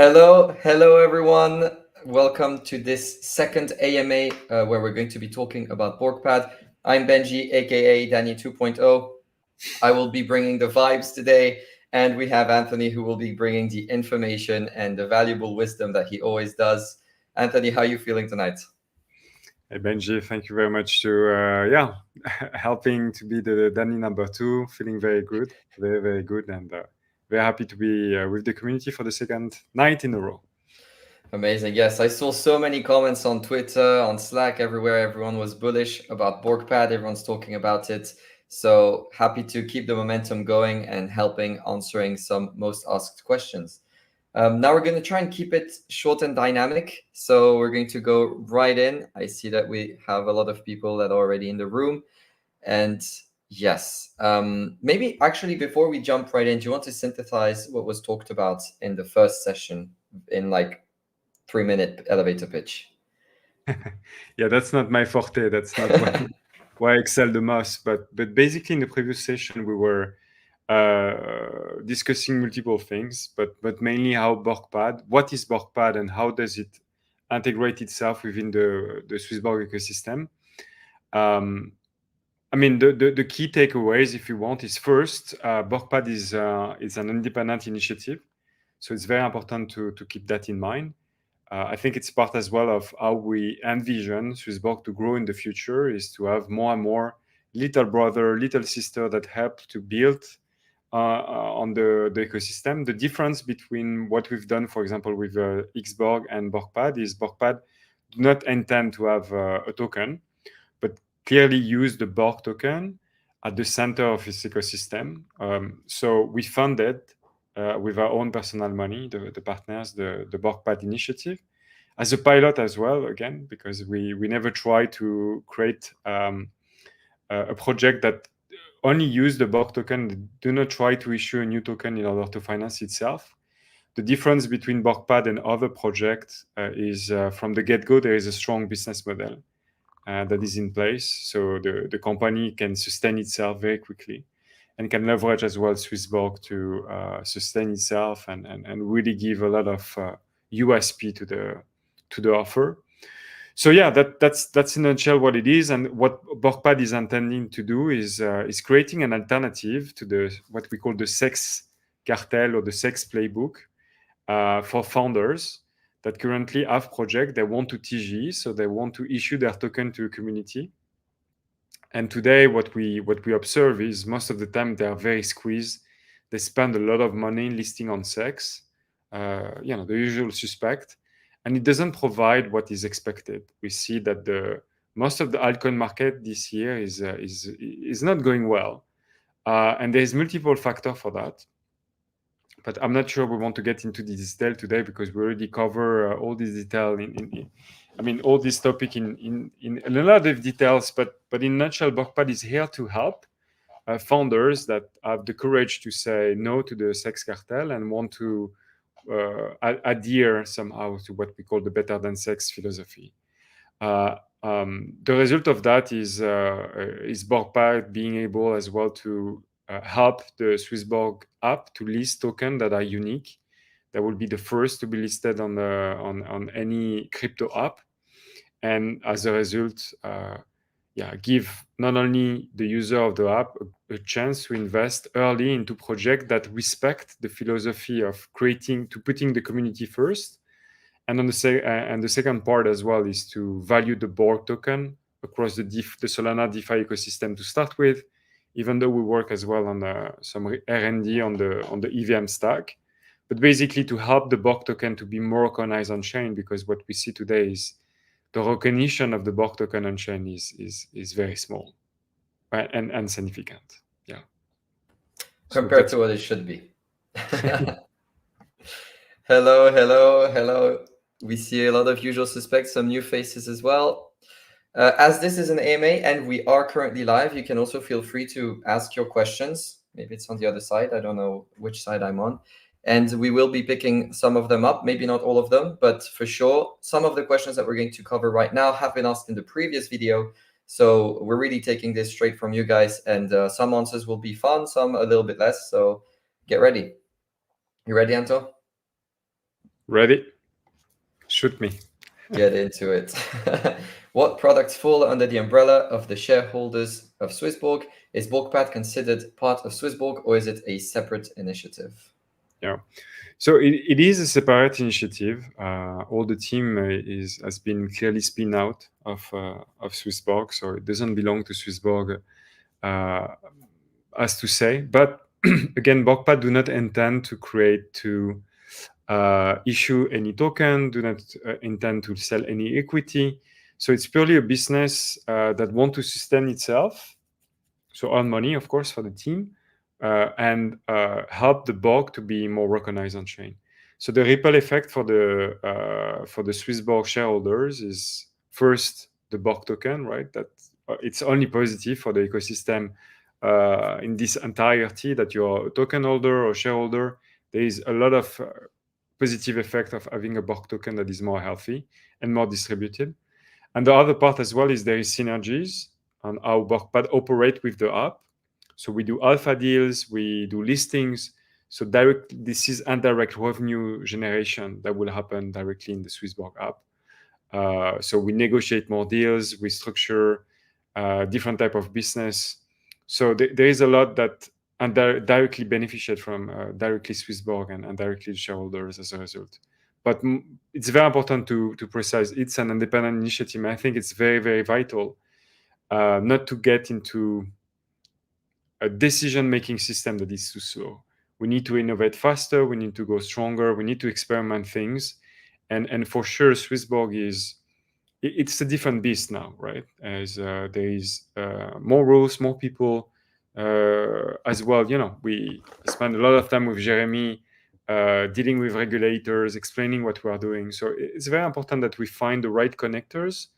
Hello everyone. Welcome to this second AMA where we're going to be talking about BorgPad. I'm Benji, aka Danny 2.0. I will be bringing the vibes today, and we have Anthony who will be bringing the information and the valuable wisdom that he always does. Anthony, how are you feeling tonight? Hey Benji, thank you very much to helping to be the Danny number two. Feeling very good, very good, and very happy to be with the community for the second night in a row. Amazing. Yes, I saw so many comments on Twitter, on Slack, everywhere. Everyone was bullish about BorgPad. Everyone's talking about it. So happy to keep the momentum going and helping answering some most asked questions. Now we're going to try and keep it short and dynamic. So we're going to go right in. I see that we have a lot of people that are already in the room. And yes, maybe actually before we jump right in, do you want to synthesize what was talked about in the first session in like 3-minute elevator pitch? Yeah, that's not my forte. That's not where I excel the most. But basically, in the previous session, we were discussing multiple things, but mainly how BorgPad, what is BorgPad, and how does it integrate itself within the Swissborg ecosystem. I mean, the key takeaways, if you want, is first, BorgPad is an independent initiative, so it's very important to keep that in mind. I think it's part as well of how we envision Swissborg to grow in the future, is to have more and more little brother, little sister that help to build on the ecosystem. The difference between what we've done, for example, with Xborg and BorgPad is BorgPad do not intend to have a token, but clearly use the Borg token at the center of its ecosystem. So we funded with our own personal money, the partners, the BorgPad initiative, as a pilot as well, again, because we never try to create a project that only use the Borg token, do not try to issue a new token in order to finance itself. The difference between BorgPad and other projects is from the get-go, there is a strong business model that is in place. So the company can sustain itself very quickly and can leverage as well Swissborg to sustain itself and really give a lot of USP to the offer. So yeah, that's in a nutshell what it is, and what BorgPad is intending to do is creating an alternative to the what we call the sex cartel or the sex playbook for founders that currently have project they want to TG, so they want to issue their token to a community. And today, what we observe is most of the time they are very squeezed. They spend a lot of money listing on sex, the usual suspect, and it doesn't provide what is expected. We see that the most of the altcoin market this year is not going well, and there is multiple factors for that. But I'm not sure we want to get into the detail today because we already cover all this detail all this topic in a lot of details. But in a nutshell, BorgPad is here to help founders that have the courage to say no to the sex cartel and want to adhere somehow to what we call the better than sex philosophy. The result of that is BorgPad being able as well to help the Swissborg app to list tokens that are unique. That will be the first to be listed on any crypto app, and as a result, give not only the user of the app a chance to invest early into projects that respect the philosophy of putting the community first. And the second part as well is to value the Borg token across the Solana DeFi ecosystem to start with, even though we work as well on some R&D on the EVM stack. But basically to help the Borg token to be more recognized on chain, because what we see today is the recognition of the Borg token on chain is very small, right? And significant. Yeah. Compared to what it should be. Hello. We see a lot of usual suspects, some new faces as well. As this is an AMA and we are currently live, you can also feel free to ask your questions. Maybe it's on the other side. I don't know which side I'm on. And we will be picking some of them up, maybe not all of them, but for sure, some of the questions that we're going to cover right now have been asked in the previous video. So we're really taking this straight from you guys, and some answers will be fun, some a little bit less. So get ready. You ready, Anto? Ready? Shoot me. Get into it. What products fall under the umbrella of the shareholders of Swissborg? Is BorgPad considered part of Swissborg or is it a separate initiative? Yeah. So it is a separate initiative. All the team has been clearly spin out of Swissborg, so it doesn't belong to Swissborg, as to say. But again, BorgPad do not intend to issue any token, do not intend to sell any equity. So it's purely a business that want to sustain itself, so earn money, of course, for the team, and help the Borg to be more recognized on chain. So the ripple effect for the Swiss Borg shareholders is first the Borg token, right? That it's only positive for the ecosystem in this entirety that you're a token holder or shareholder. There is a lot of positive effect of having a Borg token that is more healthy and more distributed. And the other part as well is there is synergies on how BorgPad operate with the app. So we do alpha deals, we do listings. So this is indirect revenue generation that will happen directly in the Swissborg app. So we negotiate more deals, we structure different type of business. So there is a lot that directly benefited from directly Swissborg and directly shareholders as a result. But it's very important to precise it's an independent initiative. I think it's very, very vital not to get into a decision-making system that is too slow. We need to innovate faster. We need to go stronger. We need to experiment things. And for sure, Swissborg it's a different beast now, right? As there is more rules, more people as well. You know, we spend a lot of time with Jeremy dealing with regulators, explaining what we are doing. So it's very important that we find the right connectors.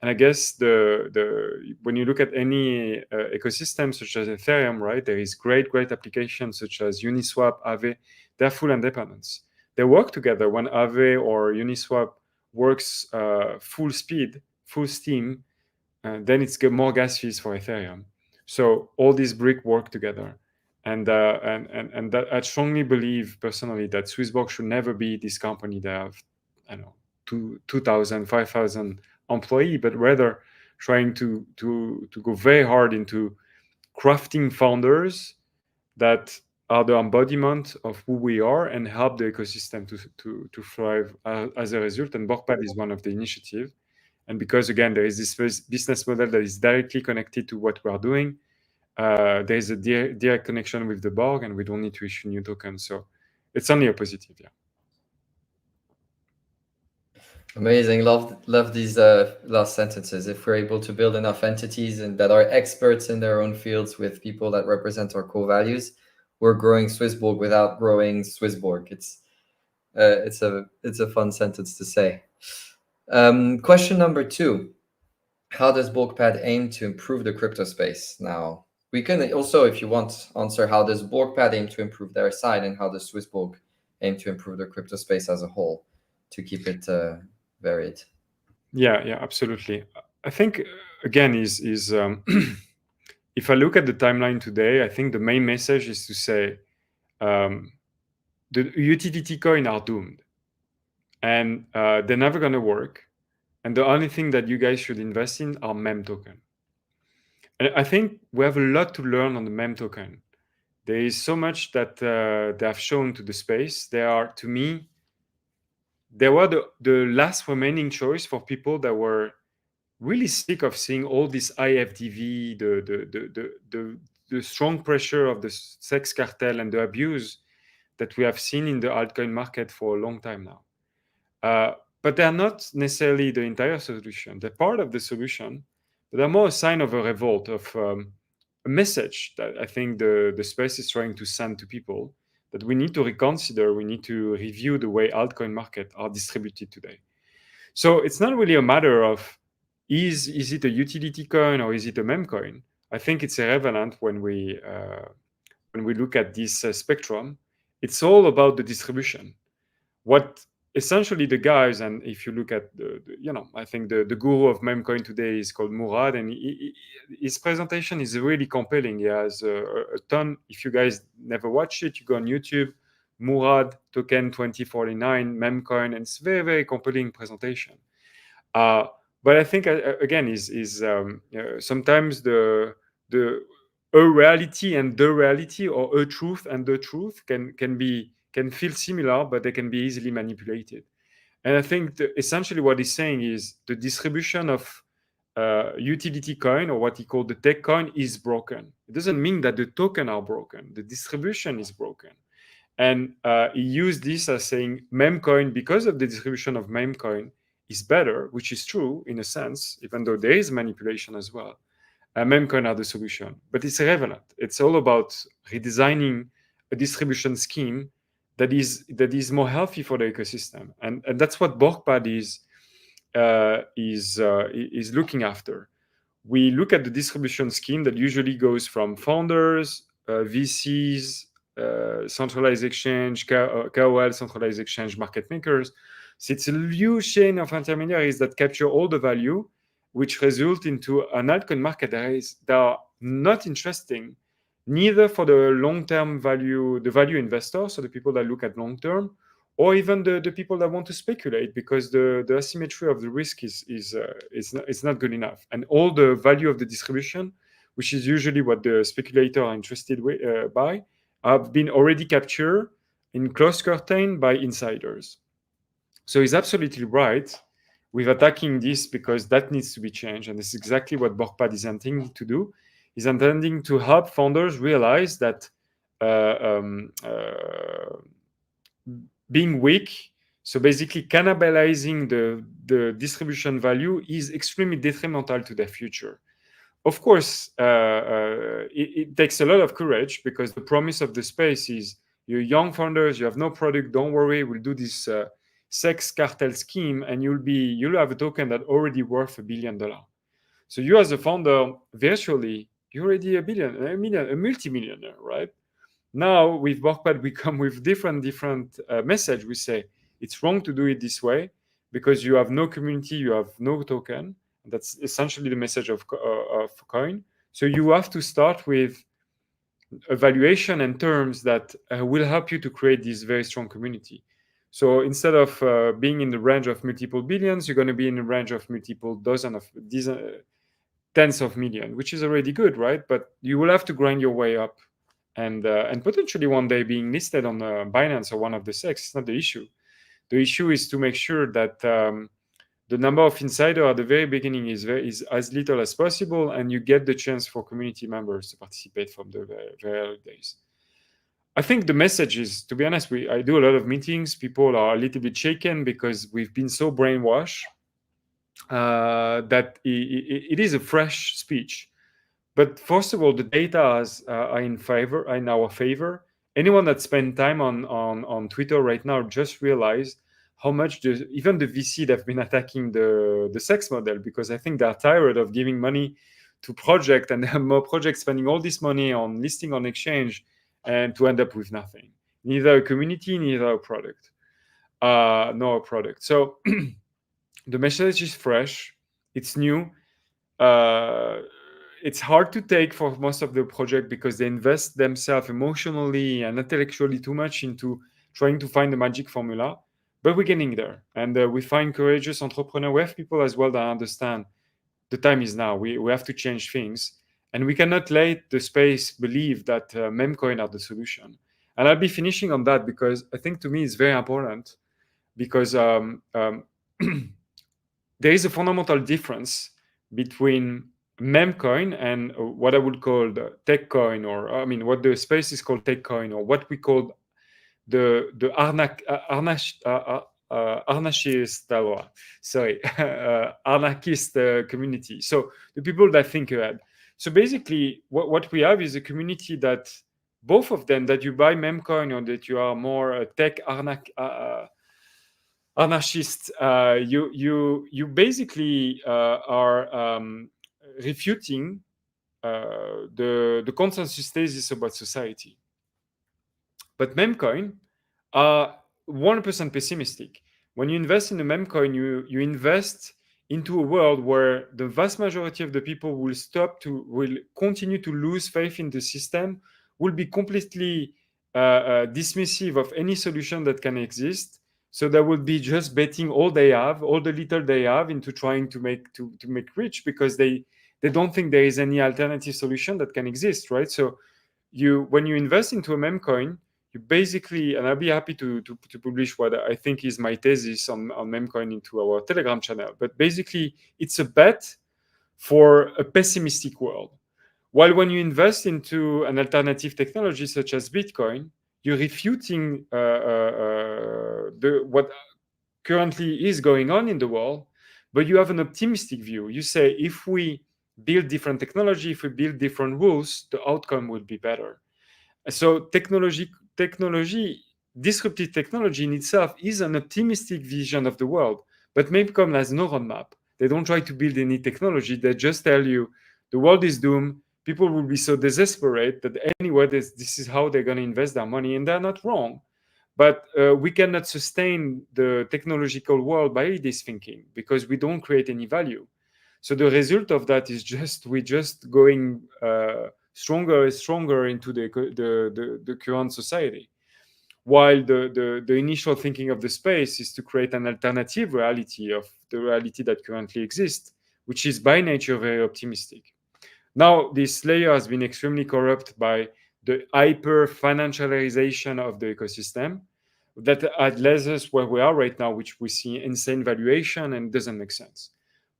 And I guess when you look at any ecosystem such as Ethereum, right, there is great applications such as Uniswap, Aave. They're full independence. They work together when Aave or Uniswap works full speed, full steam, then it's more gas fees for Ethereum. So all these bricks work together. And that I strongly believe personally that Swissborg should never be this company that have, I don't know, 2,000, 5,000 employee, but rather trying to go very hard into crafting founders that are the embodiment of who we are and help the ecosystem to thrive as a result. And BorgPad is one of the initiatives. And because again, there is this business model that is directly connected to what we are doing, there is a direct connection with the Borg, and we don't need to issue new tokens. So it's only a positive, yeah. Amazing. Love these last sentences. If we're able to build enough entities and that are experts in their own fields with people that represent our core values, we're growing Swissborg without growing Swissborg. It's a fun sentence to say. Question number 2. How does BorgPad aim to improve the crypto space? Now, we can also, if you want, answer how does BorgPad aim to improve their side and how does Swissborg aim to improve the crypto space as a whole to keep it varied. Yeah, absolutely. I think again is if I look at the timeline today, I think the main message is to say the utility coin are doomed, and they're never going to work. And the only thing that you guys should invest in are meme token. And I think we have a lot to learn on the meme token. There is so much that they have shown to the space. They are, to me, they were the last remaining choice for people that were really sick of seeing all this IFDV, the strong pressure of the sex cartel and the abuse that we have seen in the altcoin market for a long time now. But they're not necessarily the entire solution. They're part of the solution, but they're more a sign of a revolt, of a message that I think the space is trying to send to people, that we need to reconsider, we need to review the way altcoin market are distributed today. So it's not really a matter of is it a utility coin or is it a meme coin? I think it's irrelevant when we look at this spectrum. It's all about the distribution. What essentially the guys, and if you look at I think the guru of memecoin today is called Murad, and his presentation is really compelling. He has a ton. If you guys never watched it, you go on YouTube, Murad token 2049 memcoin, and it's very, very compelling presentation. But I think again is sometimes the a reality and the reality, or a truth and the truth can feel similar, but they can be easily manipulated. And I think essentially what he's saying is the distribution of utility coin, or what he called the tech coin, is broken. It doesn't mean that the token are broken. The distribution is broken. And he used this as saying memcoin, because of the distribution of memcoin, is better, which is true in a sense, even though there is manipulation as well. Memcoin are the solution, but it's irrelevant. It's all about redesigning a distribution scheme that is more healthy for the ecosystem, and that's what BorgPad is looking after. We look at the distribution scheme that usually goes from founders, VCs, centralized exchange, KOL, centralized exchange, market makers. So it's a huge chain of intermediaries that capture all the value, which result into an altcoin market that are not interesting, neither for the long-term value, the value investors, so the people that look at long-term, or even the people that want to speculate, because the asymmetry of the risk is not good enough. And all the value of the distribution, which is usually what the speculator are interested by, have been already captured in closed curtain by insiders. So he's absolutely right with attacking this, because that needs to be changed. And this is exactly what BorgPad is intending to do. He's intending to help founders realize that being weak, so basically cannibalizing the distribution value, is extremely detrimental to their future. Of course, it takes a lot of courage, because the promise of the space is, you're young founders, you have no product, don't worry, we'll do this sex cartel scheme, and you'll have a token that already worth $1 billion. So you as a founder, virtually, you're already a multi-millionaire, right? Now with BorgPad, we come with different message. We say it's wrong to do it this way, because you have no community, you have no token. That's essentially the message of coin. So you have to start with evaluation and terms that will help you to create this very strong community. So instead of being in the range of multiple billions, you're going to be in the range of multiple dozen of these tens of millions, which is already good, right? But you will have to grind your way up, and potentially one day being listed on Binance or one of the SECs is not the issue. The issue is to make sure that the number of insiders at the very beginning is as little as possible, and you get the chance for community members to participate from the very early days. I think the message is, to be honest, I do a lot of meetings. People are a little bit shaken because we've been so brainwashed that it is a fresh speech. But first of all, the data are in our favor. Anyone that spent time on Twitter right now just realized how much even the VC that have been attacking the sex model, because I think they're tired of giving money to project, and more projects spending all this money on listing on exchange, and to end up with nothing, neither a community, neither a product, nor a product. So the message is fresh, it's new. It's hard to take for most of the project, because they invest themselves emotionally and intellectually too much into trying to find the magic formula. But we're getting there, and we find courageous entrepreneurs. We have people as well that understand the time is now. We have to change things, and we cannot let the space believe that memcoin are the solution. And I'll be finishing on that, because I think to me it's very important, because there is a fundamental difference between memcoin and what I would call the tech coin, or I mean what the space is called tech coin, or what we call the anarchist community. So the people that think ahead. So basically, what we have is a community that both of them, that you buy memcoin or that you are more a tech anarchist, you basically are refuting the consensus thesis about society. But memcoin are 1% pessimistic. When you invest in a memcoin, you invest into a world where the vast majority of the people will continue to lose faith in the system, will be completely dismissive of any solution that can exist. So they will be just betting all they have, all the little they have, into trying to make rich, because they don't think there is any alternative solution that can exist, right? So you, when you invest into a meme coin, you basically, and I'll be happy to publish what I think is my thesis on meme coin into our Telegram channel. But basically, it's a bet for a pessimistic world. While when you invest into an alternative technology such as Bitcoin, you're refuting what currently is going on in the world, but you have an optimistic view. You say, if we build different technology, if we build different rules, the outcome will be better. So technology, disruptive technology in itself is an optimistic vision of the world, but Mapcom has no roadmap. They don't try to build any technology. They just tell you the world is doomed. People will be so desperate that anyway, this is how they're going to invest their money, and they're not wrong. But we cannot sustain the technological world by this thinking, because we don't create any value. So the result of that is just we just going stronger and stronger into the current society. While the initial thinking of the space is to create an alternative reality of the reality that currently exists, which is by nature very optimistic. Now, this layer has been extremely corrupt by the hyper financialization of the ecosystem that had led us where we are right now, which we see insane valuation and doesn't make sense.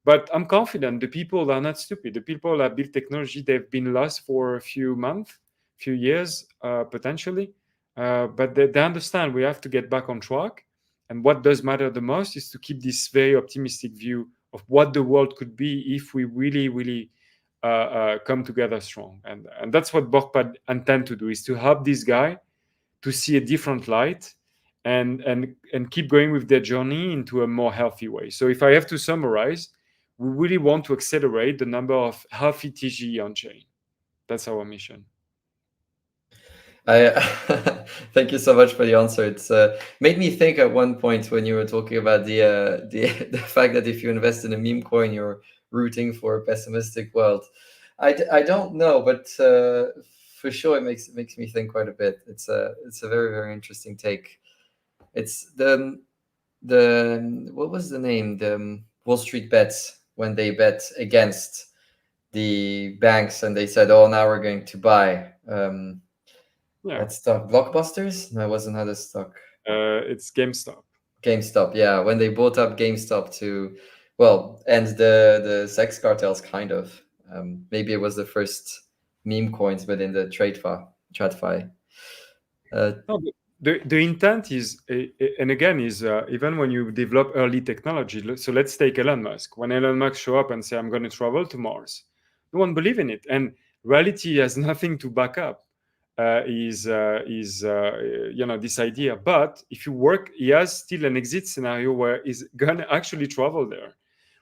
But I'm confident the people are not stupid. The people that build technology, they've been lost for a few months, few years, potentially. But they understand we have to get back on track. And what does matter the most is to keep this very optimistic view of what the world could be if we really, really come together strong. And that's what BorgPad intend to do, is to help this guy to see a different light and keep going with their journey into a more healthy way. So if I have to summarize, we really want to accelerate the number of healthy TGE on chain. That's our mission. I thank you so much for the answer. It's made me think at one point when you were talking about the fact that if you invest in a meme coin, you're rooting for a pessimistic world. I don't know, but for sure it makes me think quite a bit. It's a very very interesting take. It's the what was the name, the Wall Street bets, when they bet against the banks and they said, oh, now we're going to buy. Yeah, That stock, Blockbusters? No, it was another stock. it's GameStop. GameStop, yeah. When they bought up GameStop to, well, and the sex cartels, kind of. Maybe it was the first meme coins, but in the TradFi. No, but the intent is, and again, is even when you develop early technology. So let's take Elon Musk. When Elon Musk show up and say, "I'm going to travel to Mars," no one believe in it, and reality has nothing to back up. Is this idea? But if you work, he has still an exit scenario where he's gonna actually travel there,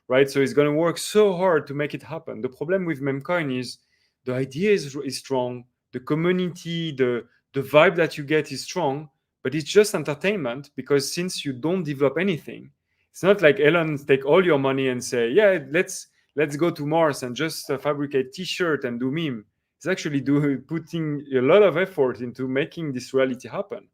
right? So he's gonna work so hard to make it happen. The problem with Memcoin is the idea is strong, the community, the vibe that you get is strong, but it's just entertainment, because since you don't develop anything, it's not like Elon take all your money and say, yeah, let's go to Mars and just fabricate T-shirt and do meme. He's actually putting a lot of effort into making this reality happen.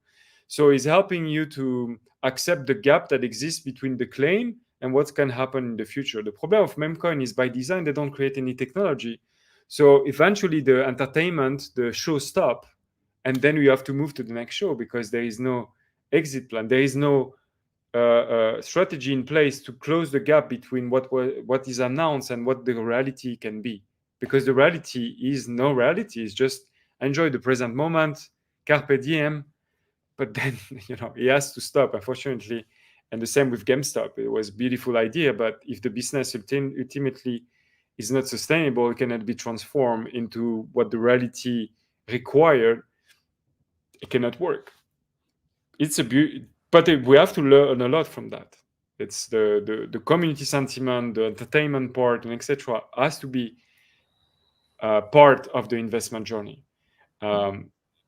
So he's helping you to accept the gap that exists between the claim and what can happen in the future. The problem of Memcoin is by design, they don't create any technology. So eventually the entertainment, the show stop, and then we have to move to the next show because there is no exit plan. There is no strategy in place to close the gap between what is announced and what the reality can be. Because the reality is no reality. It's just enjoy the present moment, carpe diem. But then it has to stop, unfortunately. And the same with GameStop. It was a beautiful idea, but if the business ultimately is not sustainable, it cannot be transformed into what the reality required, it cannot work. It's a but we have to learn a lot from that. It's the community sentiment, the entertainment part, and etc. has to be part of the investment journey,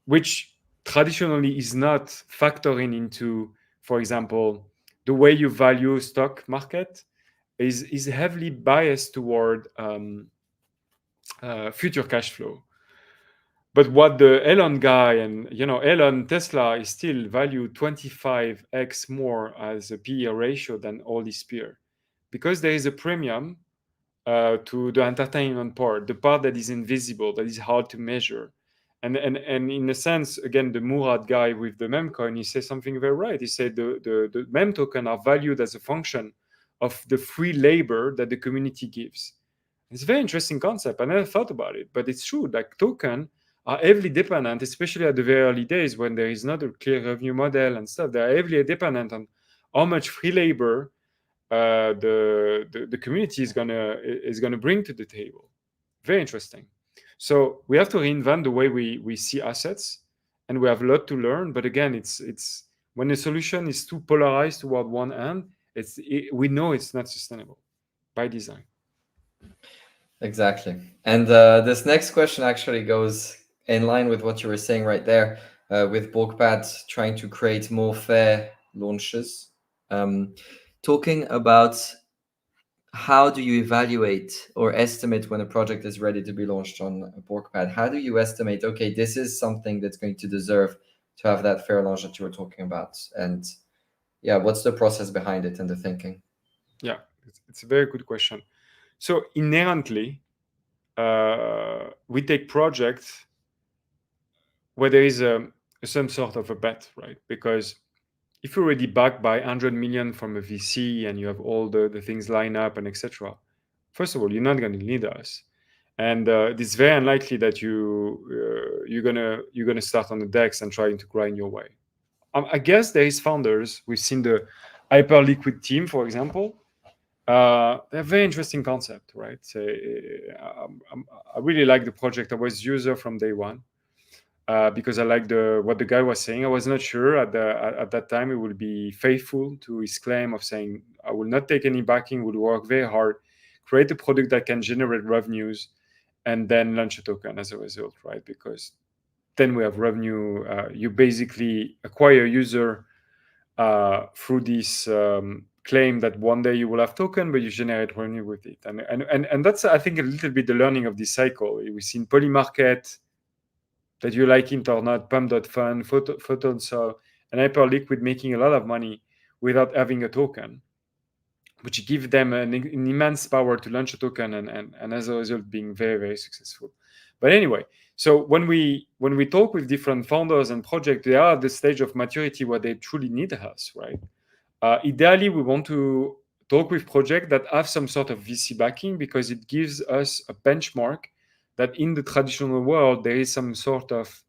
which traditionally is not factoring into, for example, the way you value stock market is heavily biased toward future cash flow. But what the Elon guy and Elon Tesla is still valued 25x more as a PE ratio than all his peer, because there is a premium to the entertainment part, the part that is invisible, that is hard to measure. And in a sense, again, the Murad guy with the meme coin, he says something very right. He said the meme token are valued as a function of the free labor that the community gives. It's a very interesting concept. I never thought about it, but it's true. Like token are heavily dependent, especially at the very early days when there is not a clear revenue model and stuff. They are heavily dependent on how much free labor the community is gonna bring to the table. Very interesting. So we have to reinvent the way we see assets, and we have a lot to learn. But again, it's when a solution is too polarized toward one end, we know it's not sustainable by design. Exactly. And this next question actually goes in line with what you were saying right there, with BorgPad trying to create more fair launches. Talking about how do you evaluate or estimate when a project is ready to be launched on a BorgPad? How do you estimate, okay, this is something that's going to deserve to have that fair launch that you were talking about? And yeah, what's the process behind it and the thinking? Yeah, it's a very good question. So inherently, we take projects where there is some sort of a bet, right? Because if you're already backed by 100 million from a VC and you have all the things lined up and etc., first of all, you're not going to need us, and it's very unlikely that you're gonna start on the decks and trying to grind your way. I guess there is founders. We've seen the Hyperliquid team, for example. They're a very interesting concept, right? So, I really like the project. I was user from day one. Because I like what the guy was saying. I was not sure at that time he would be faithful to his claim of saying, I will not take any backing, will work very hard, create a product that can generate revenues, and then launch a token as a result, right? Because then we have revenue. You basically acquire a user through this claim that one day you will have token, but you generate revenue with it. And that's, I think, a little bit the learning of this cycle. We've seen Polymarket, that you like it or not, Pump.fun, Photon, and Hyperliquid making a lot of money without having a token, which gives them an immense power to launch a token and as a result being very, very successful. But anyway, so when we talk with different founders and projects, they are at the stage of maturity where they truly need us, right? Ideally, we want to talk with projects that have some sort of VC backing because it gives us a benchmark that in the traditional world there is some sort of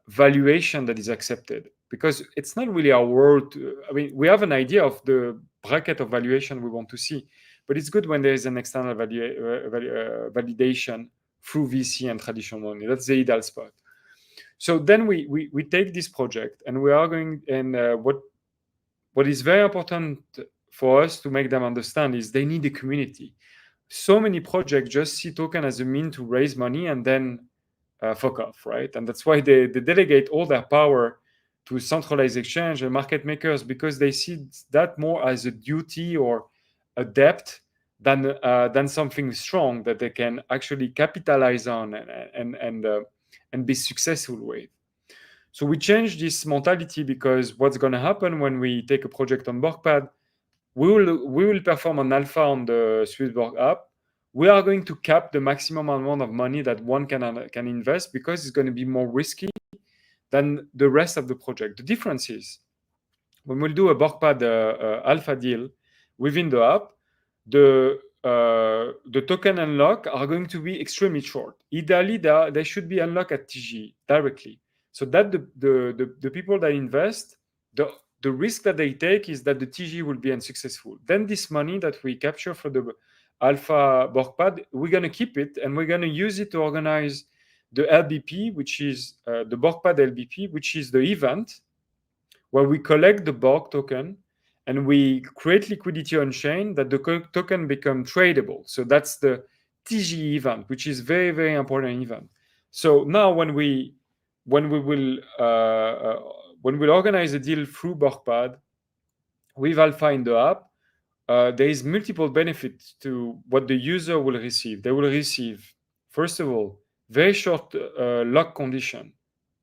valuation that is accepted, because it's not really our world. I mean, we have an idea of the bracket of valuation we want to see, but it's good when there is an external validation through VC and traditional money. That's the ideal spot. So then we take this project and we are going, and what is very important for us to make them understand is they need a community. So many projects just see token as a mean to raise money and then fuck off, right? And that's why they delegate all their power to centralized exchange and market makers, because they see that more as a duty or a debt than something strong that they can actually capitalize on and be successful with. So we change this mentality, because what's going to happen when we take a project on BorgPad, we will perform an alpha on the Swissborg app. We are going to cap the maximum amount of money that one can invest, because it's going to be more risky than the rest of the project. The difference is when we'll do a BorgPad alpha deal within the app, the token unlock are going to be extremely short. Ideally, they should be unlocked at TG directly, so that the people that invest, the risk that they take is that the TG will be unsuccessful. Then this money that we capture for the alpha BorgPad, we're going to keep it and we're going to use it to organize the LBP, which is the BorgPad LBP, which is the event where we collect the Borg token and we create liquidity on chain that the token become tradable. So that's the TG event, which is very, very important event. So now when we'll organize a deal through BorgPad with Alpha in the app, there is multiple benefits to what the user will receive. They will receive, first of all, very short lock condition,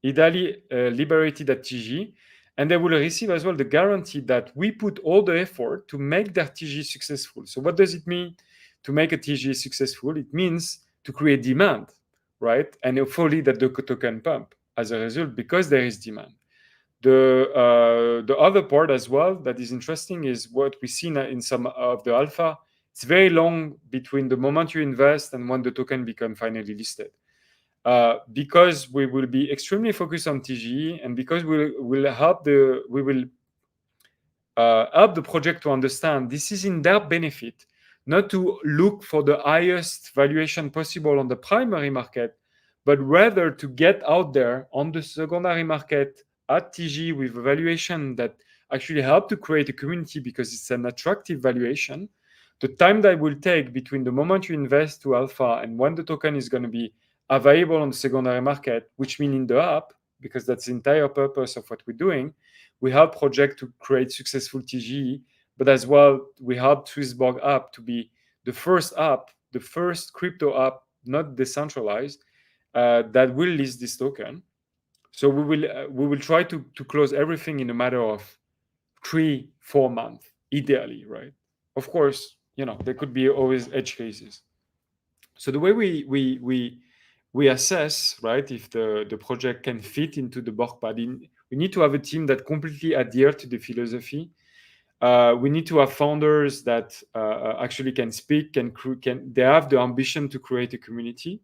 ideally liberated at TG, and they will receive as well the guarantee that we put all the effort to make their TG successful. So what does it mean to make a TG successful? It means to create demand, right? And hopefully that the token pump as a result because there is demand. The other part as well that is interesting is what we see in some of the alpha. It's very long between the moment you invest and when the token become finally listed. Because we will be extremely focused on TGE, and because we will help the project to understand this is in their benefit, not to look for the highest valuation possible on the primary market, but rather to get out there on the secondary market at TG with a valuation that actually help to create a community because it's an attractive valuation. The time that will take between the moment you invest to alpha and when the token is going to be available on the secondary market, which means in the app, because that's the entire purpose of what we're doing, we help project to create successful TGE, but as well, we help Swissborg app to be the first app, the first crypto app, not decentralized, that will list this token. So we will try to close everything in a matter of 3-4 months, ideally, right? Of course, there could be always edge cases. So the way we assess, right, if the project can fit into the BorgPad, we need to have a team that completely adhere to the philosophy. We need to have founders that actually can speak, they have the ambition to create a community.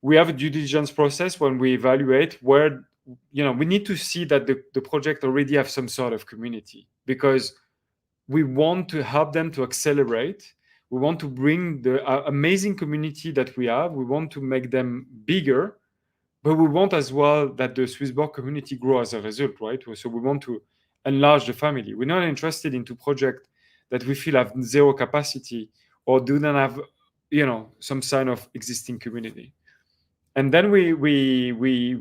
We have a due diligence process when we evaluate where, we need to see that the project already have some sort of community, because we want to help them to accelerate. We want to bring the amazing community that we have. We want to make them bigger, but we want as well that the Swissborg community grow as a result, right? So we want to enlarge the family. We're not interested into projects that we feel have zero capacity or do not have, some sign of existing community. And then we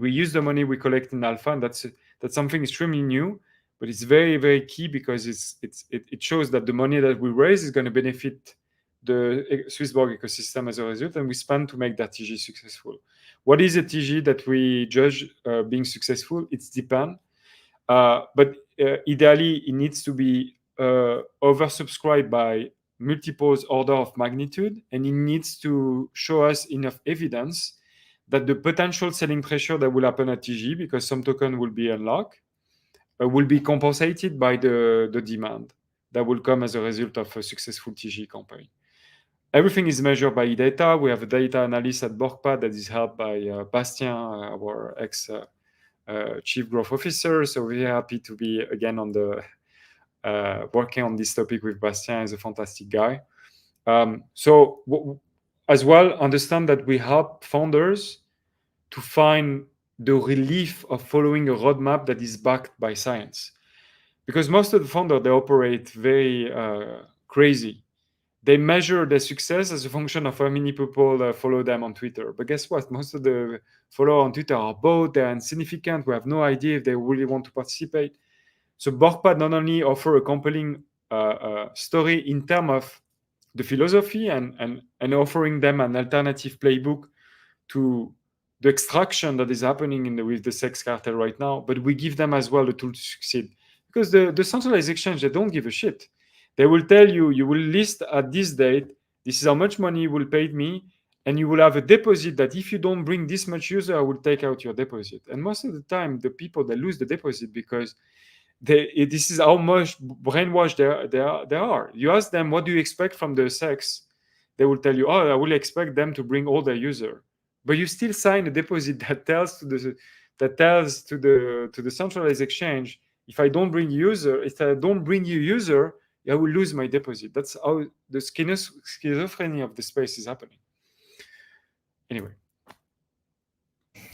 use the money we collect in alpha, and that's something extremely new, but it's very, very key because it shows that the money that we raise is going to benefit the Swissborg ecosystem as a result, and we spend to make that TG successful. What is a TG that we judge being successful? It's depend, but ideally it needs to be oversubscribed by multiples order of magnitude, and it needs to show us enough evidence that the potential selling pressure that will happen at TG, because some token will be unlocked, will be compensated by the demand that will come as a result of a successful TG campaign. Everything is measured by data. We have a data analyst at BorgPad that is helped by Bastien, our ex chief growth officer. So we're happy to be again on the working on this topic with Bastien. He's a fantastic guy. As well, understand that we help founders to find the relief of following a roadmap that is backed by science. Because most of the founders, they operate very crazy. They measure their success as a function of how many people follow them on Twitter. But guess what? Most of the followers on Twitter are both, they're insignificant. We have no idea if they really want to participate. So BorgPad not only offer a compelling story in terms of the philosophy and offering them an alternative playbook to the extraction that is happening with the sex cartel right now, but we give them as well the tool to succeed. Because the centralized exchange, they don't give a shit. They will tell you, you will list at this date, this is how much money you will pay me, and you will have a deposit that if you don't bring this much user, I will take out your deposit. And most of the time, the people, they lose the deposit because this is how much brainwashed they are. You ask them, what do you expect from the sex? They will tell you, I will expect them to bring all their user. But you still sign a deposit that tells to the centralized exchange, if I don't bring you user, I will lose my deposit. That's how the schizophrenia of the space is happening. Anyway.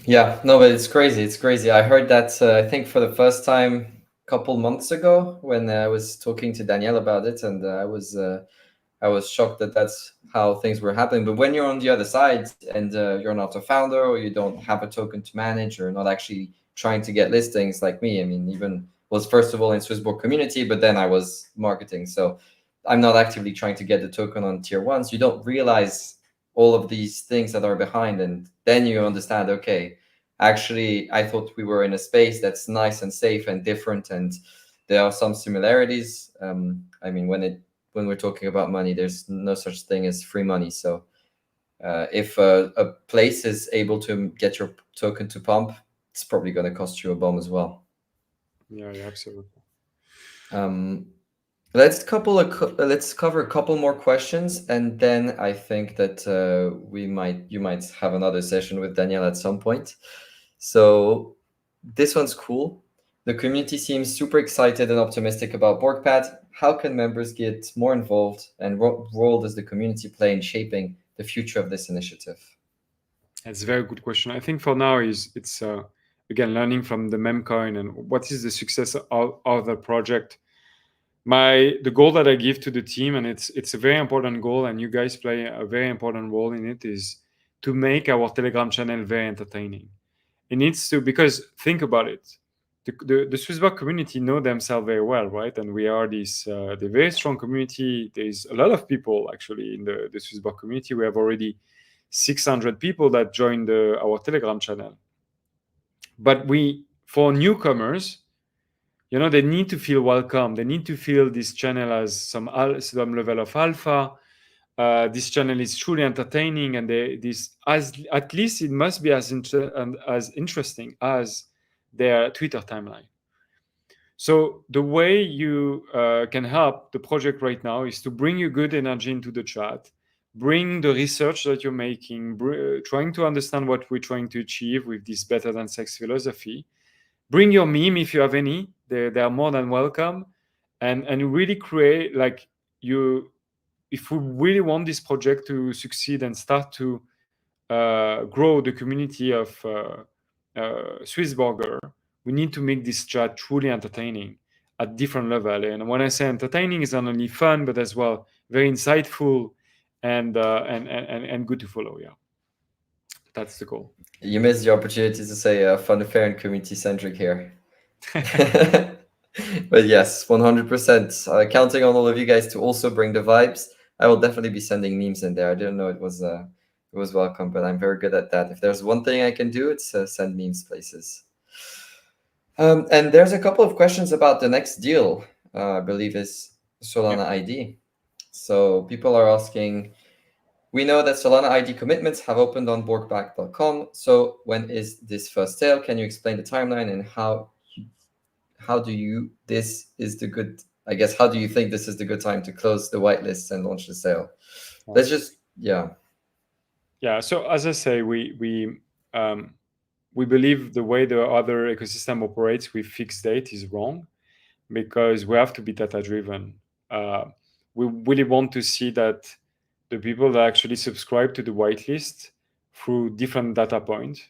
Yeah, no, but it's crazy. It's crazy. I heard that, I think for the first time a couple months ago when I was talking to Danielle about it, and I was shocked that that's how things were happening. But when you're on the other side and you're not a founder, or you don't have a token to manage, or not actually trying to get listings like me, I mean, even was first of all in Swissborg community, but then I was marketing. So I'm not actively trying to get the token on tier ones. You don't realize all of these things that are behind, and then you understand, okay, actually I thought we were in a space that's nice and safe and different, and there are some similarities. I mean, when we're talking about money, there's no such thing as free money. So if a place is able to get your token to pump, it's probably going to cost you a bomb as well. Yeah, yeah, absolutely. Um, let's cover a couple more questions, and then I think that you might have another session with Danielle at some point. So this one's cool. The community seems super excited and optimistic about BorgPad. How can members get more involved, and what role does the community play in shaping the future of this initiative? That's a very good question. I think for now it's again learning from the memcoin and what is the success of the project. The goal that I give to the team, and it's a very important goal, and you guys play a very important role in it, is to make our Telegram channel very entertaining. It needs to, because think about it, the Swissborg community know themselves very well, right? And we are the very strong community. There's a lot of people actually in the Swissborg community. We have already 600 people that joined our Telegram channel. But for newcomers, they need to feel welcome. They need to feel this channel as some level of alpha. This channel is truly entertaining, and at least it must be as interesting as their Twitter timeline. So the way you can help the project right now is to bring your good energy into the chat, bring the research that you're making, trying to understand what we're trying to achieve with this better than sex philosophy. Bring your meme if you have any. They are more than welcome, and really create like you. If we really want this project to succeed and start to grow the community of Swissborger, we need to make this chat truly entertaining at different level. And when I say entertaining, it's not only fun but as well very insightful and good to follow. Yeah, that's the goal. You missed the opportunity to say fun, fair, and community centric here. But yes, 100%. Counting on all of you guys to also bring the vibes. I will definitely be sending memes in there. I didn't know it was welcome, but I'm very good at that. If there's one thing I can do, it's send memes places. And there's a couple of questions about the next deal. I believe is Solana ID. So people are asking. We know that Solana ID commitments have opened on BorgPad.com. So when is this first sale? Can you explain the timeline, and how do you how do you think this is the good time to close the whitelist and launch the sale? Let's just yeah. So as I say, we believe the way the other ecosystem operates with fixed date is wrong, because we have to be data driven. We really want to see that the people that actually subscribe to the whitelist through different data points,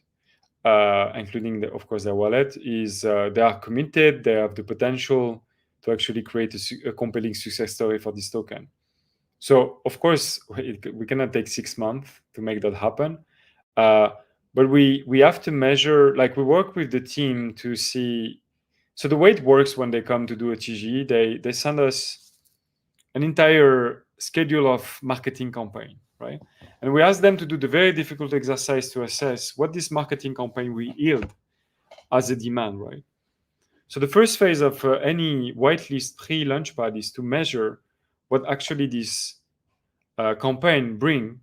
including of course their wallet, is they are committed, they have the potential to actually create a compelling success story for this token. So of course we cannot take 6 months to make that happen, but we have to measure, like we work with the team to see. So the way it works when they come to do a TGE, they send us an entire schedule of marketing campaign, right? And we ask them to do the very difficult exercise to assess what this marketing campaign will yield as a demand, right? So the first phase of any whitelist pre-launchpad is to measure what actually this campaign bring.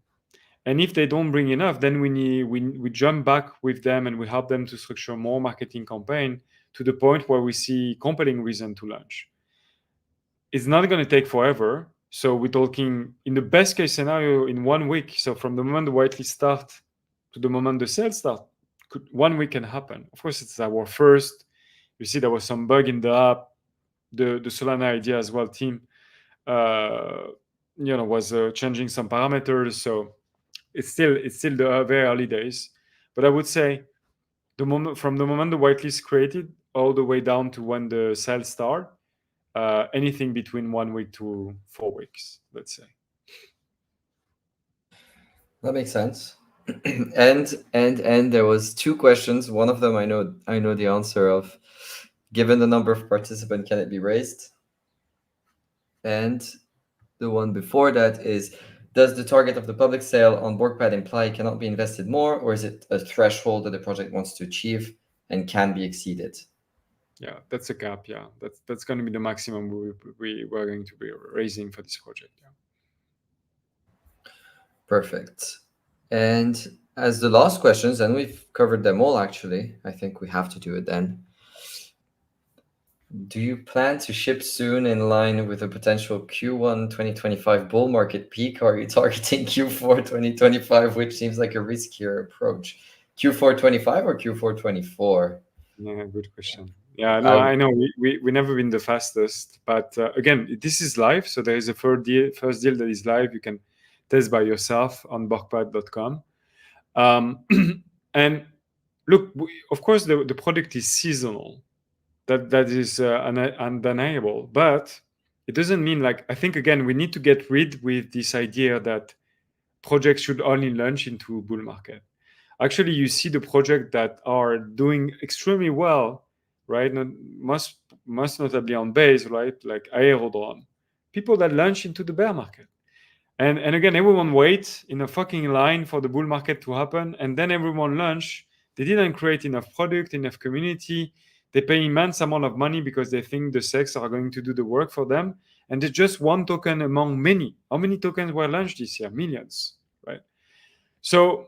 And if they don't bring enough, then we jump back with them and we help them to structure more marketing campaign to the point where we see compelling reason to launch. It's not going to take forever. So we're talking, in the best case scenario, in 1 week. So from the moment the whitelist start to the moment the sales start, 1 week can happen. Of course, it's our first. You see, there was some bug in the app. The Solana idea as well team, was changing some parameters. So it's still the very early days. But I would say from the moment the whitelist created all the way down to when the sales start, anything between 1 week to 4 weeks, let's say. That makes sense. and there was 2 questions. One of them I know the answer of. Given the number of participants, can it be raised? And the one before that is, Does the target of the public sale on BorgPad imply it cannot be invested more, or is it a threshold that the project wants to achieve and can be exceeded? Yeah, that's a cap. Yeah, that's going to be the maximum we're going to be raising for this project. Yeah. Perfect. And as the last questions, and we've covered them all actually, I think we have to do it then. Do you plan to ship soon in line with a potential Q1 2025 bull market peak, or are you targeting Q4 2025, which seems like a riskier approach? Q4 25 or Q4 24? Yeah, good question. Yeah, no, I know we never been the fastest, but again, this is live, so there is a first deal that is live. You can test by yourself on BorgPad.com. And look, of course, the product is seasonal. That is undeniable, but it doesn't mean, like, I think again we need to get rid with this idea that projects should only launch into a bull market. Actually, you see the projects that are doing extremely well, right? Most notably on base, right? Like Aerodrome, people that launch into the bear market. And again, everyone waits in a fucking line for the bull market to happen, and then everyone launch. They didn't create enough product, enough community. They pay immense amount of money because they think the sex are going to do the work for them, and it's just one token among many. How many tokens were launched this year? Millions, right? So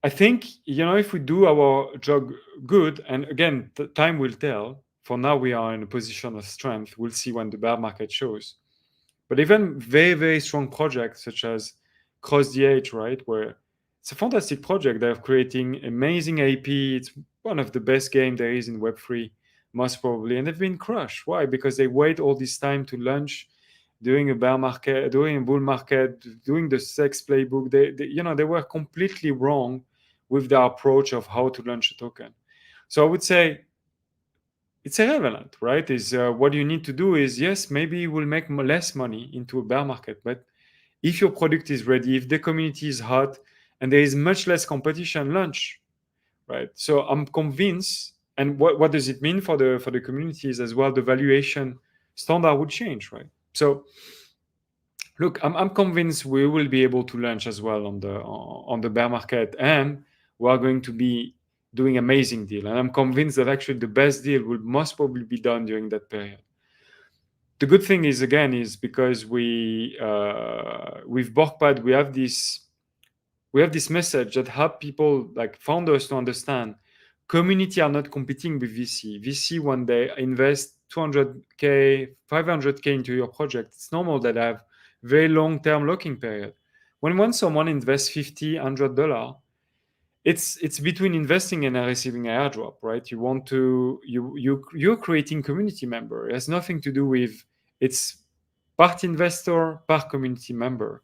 I think, if we do our job good, and again, time will tell. For now, we are in a position of strength. We'll see when the bear market shows. But even very, very strong projects such as Cross the Age, right, where it's a fantastic project. They're creating amazing AP. It's one of the best games there is in Web3, most probably. And they've been crushed. Why? Because they wait all this time to launch during a bear market, during a bull market, doing the sex playbook. They were completely wrong with their approach of how to launch a token. So I would say it's irrelevant, right? Is what you need to do is, yes, maybe you will make less money into a bear market, but if your product is ready, if the community is hot, and there is much less competition, launch, right? So I'm convinced. And what does it mean for the communities as well? The valuation standard would change, right? So look, I'm convinced we will be able to launch as well on the bear market, and we are going to be doing amazing deal. And I'm convinced that actually the best deal will most probably be done during that period. The good thing is, again, is because with BorgPad we have this message that help people like founders to understand community are not competing with VC. VC, when they invest 200K, 500K into your project, it's normal that they have very long-term locking period. When someone invests $50, $100, it's between investing and receiving an airdrop, right? You're creating community member. It has nothing to do with, it's part investor, part community member.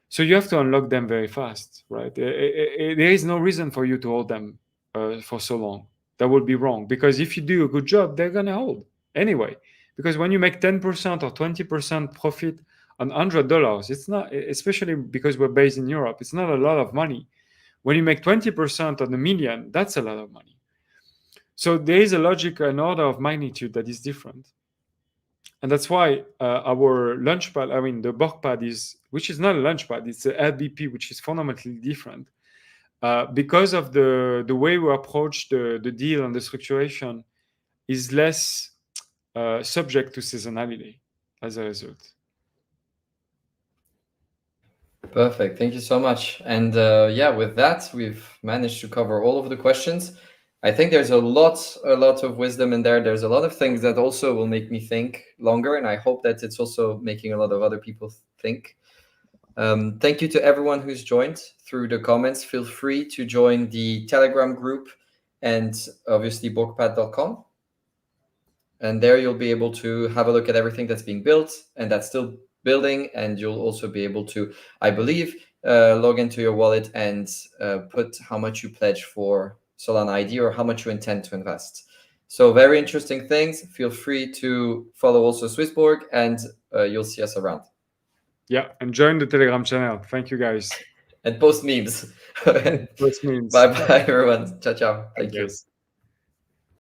So you have to unlock them very fast, right? There is no reason for you to hold them for so long. That would be wrong, because if you do a good job, they're gonna hold anyway. Because when you make 10% or 20% profit on $100, it's not, especially because we're based in Europe, it's not a lot of money. When you make 20% on $1 million, that's a lot of money. So there is a logic, an order of magnitude that is different. And that's why our launchpad, the BorgPad which is not a launchpad, it's a LBP, which is fundamentally different. Because of the way we approach the deal and the structuration is less subject to seasonality as a result. Perfect. Thank you so much. And with that, we've managed to cover all of the questions. I think there's a lot of wisdom in there. There's a lot of things that also will make me think longer, and I hope that it's also making a lot of other people think. Thank you to everyone who's joined through the comments. Feel free to join the Telegram group and obviously BorgPad.com. And there you'll be able to have a look at everything that's being built and that's still building. And you'll also be able to, I believe, log into your wallet and put how much you pledge for Solana ID or how much you intend to invest. So very interesting things. Feel free to follow also Swissborg, and you'll see us around. Yeah, and join the Telegram channel. Thank you, guys. And post memes. Post memes. Bye-bye, everyone. Ciao, ciao. Thank you.